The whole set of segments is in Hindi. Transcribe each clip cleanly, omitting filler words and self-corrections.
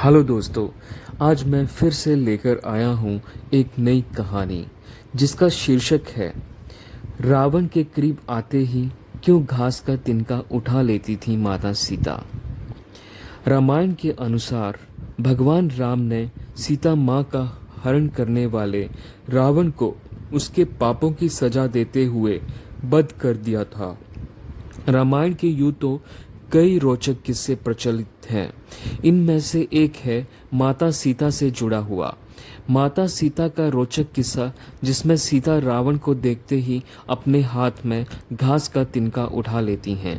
हेलो दोस्तों, आज मैं फिर से लेकर आया हूँ एक नई कहानी जिसका शीर्षक है रावण के करीब आते ही क्यों घास का तिनका उठा लेती थी माता सीता। रामायण के अनुसार भगवान राम ने सीता माँ का हरण करने वाले रावण को उसके पापों की सजा देते हुए वध कर दिया था। रामायण के यूं तो कई रोचक किस्से प्रचलित हैं। इनमें से एक है माता सीता से जुड़ा हुआ। माता सीता का रोचक किस्सा, जिसमें सीता रावण को देखते ही अपने हाथ में घास का तिनका उठा लेती हैं।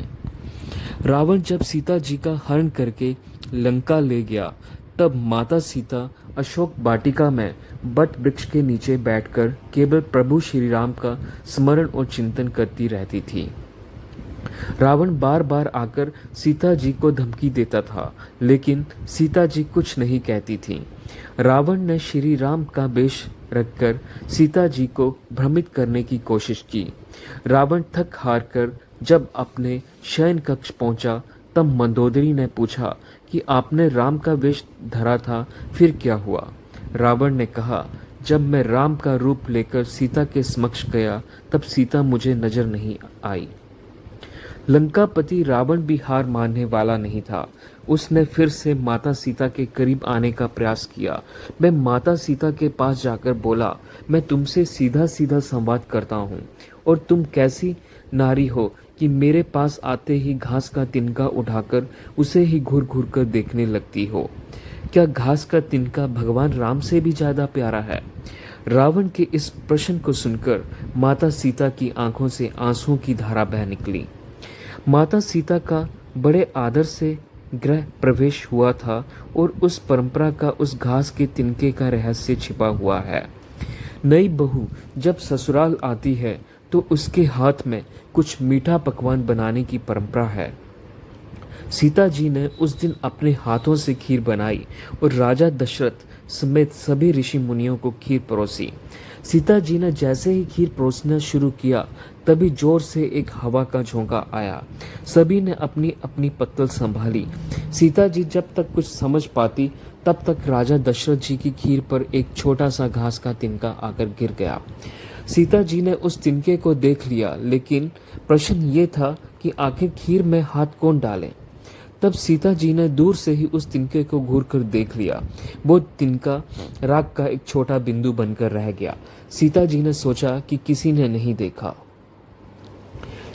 रावण जब सीता जी का हरण करके लंका ले गया, तब माता सीता अशोक वाटिका में बट वृक्ष के नीचे बैठकर केवल प्रभु श्री राम का स्मरण और चिंतन करती रहती थी। रावण बार बार आकर सीता जी को धमकी देता था, लेकिन सीता जी कुछ नहीं कहती थी। रावण ने श्री राम का वेश रखकर सीता जी को भ्रमित करने की कोशिश की। रावण थक हार कर जब अपने शयन कक्ष पहुंचा, तब मंदोदरी ने पूछा कि आपने राम का वेश धरा था, फिर क्या हुआ? रावण ने कहा, जब मैं राम का रूप लेकर सीता के समक्ष गया, तब सीता मुझे नजर नहीं आई। लंकापति रावण भी हार मानने वाला नहीं था। उसने फिर से माता सीता के करीब आने का प्रयास किया। मैं माता सीता के पास जाकर बोला, मैं तुमसे सीधा सीधा संवाद करता हूँ, और तुम कैसी नारी हो कि मेरे पास आते ही घास का तिनका उठाकर उसे ही घूर घूर कर देखने लगती हो। क्या घास का तिनका भगवान राम से भी ज्यादा प्यारा है? रावण के इस प्रश्न को सुनकर माता सीता की आंखों से आंसुओं की धारा बह निकली। माता सीता का बड़े आदर से गृह प्रवेश हुआ था, और उस परंपरा का उस घास के तिनके का रहस्य छिपा हुआ है। नई बहू जब ससुराल आती है तो उसके हाथ में कुछ मीठा पकवान बनाने की परंपरा है। सीता जी ने उस दिन अपने हाथों से खीर बनाई और राजा दशरथ समेत सभी ऋषि मुनियों को खीर परोसी। सीता जी ने जैसे ही खीर परोसना शुरू किया, तभी जोर से एक हवा का झोंका आया। सभी ने अपनी अपनी पत्तल संभाली। सीता जी जब तक कुछ समझ पाती, तब तक राजा दशरथ जी की खीर पर एक छोटा सा घास का तिनका आकर गिर गया। सीता जी ने उस तिनके को देख लिया, लेकिन प्रश्न ये था कि आखिर खीर में हाथ कौन डाले। तब सीता जी ने दूर से ही उस तिनके को घूर कर देख लिया। वो तिनका राख का एक छोटा बिंदु बनकर रह गया। सीता जी ने सोचा कि किसी ने नहीं देखा,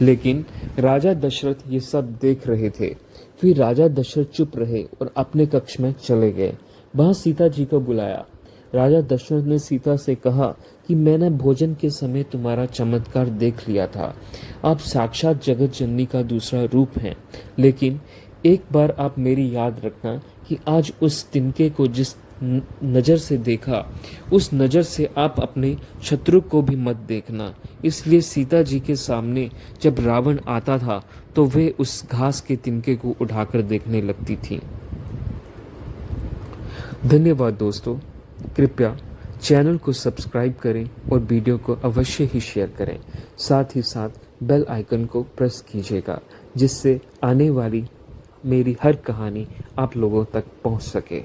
लेकिन राजा दशरथ ये सब देख रहे थे। फिर राजा दशरथ चुप रहे और अपने कक्ष में चले गए। वहां सीता जी को बुलाया। राजा दशरथ ने सीता से कहा कि मैंने भोजन के समय तुम्हारा चमत्कार देख लिया था। आप साक्षात जगत जननी का दूसरा रूप हैं, लेकिन एक बार आप मेरी याद रखना कि आज उस तिनके को जिस नज़र से देखा, उस नज़र से आप अपने शत्रु को भी मत देखना। इसलिए सीता जी के सामने जब रावण आता था, तो वे उस घास के तिनके को उठाकर देखने लगती थी। धन्यवाद दोस्तों। कृपया चैनल को सब्सक्राइब करें और वीडियो को अवश्य ही शेयर करें। साथ ही साथ बेल आइकन को प्रेस कीजिएगा, जिससे आने वाली मेरी हर कहानी आप लोगों तक पहुंच सके।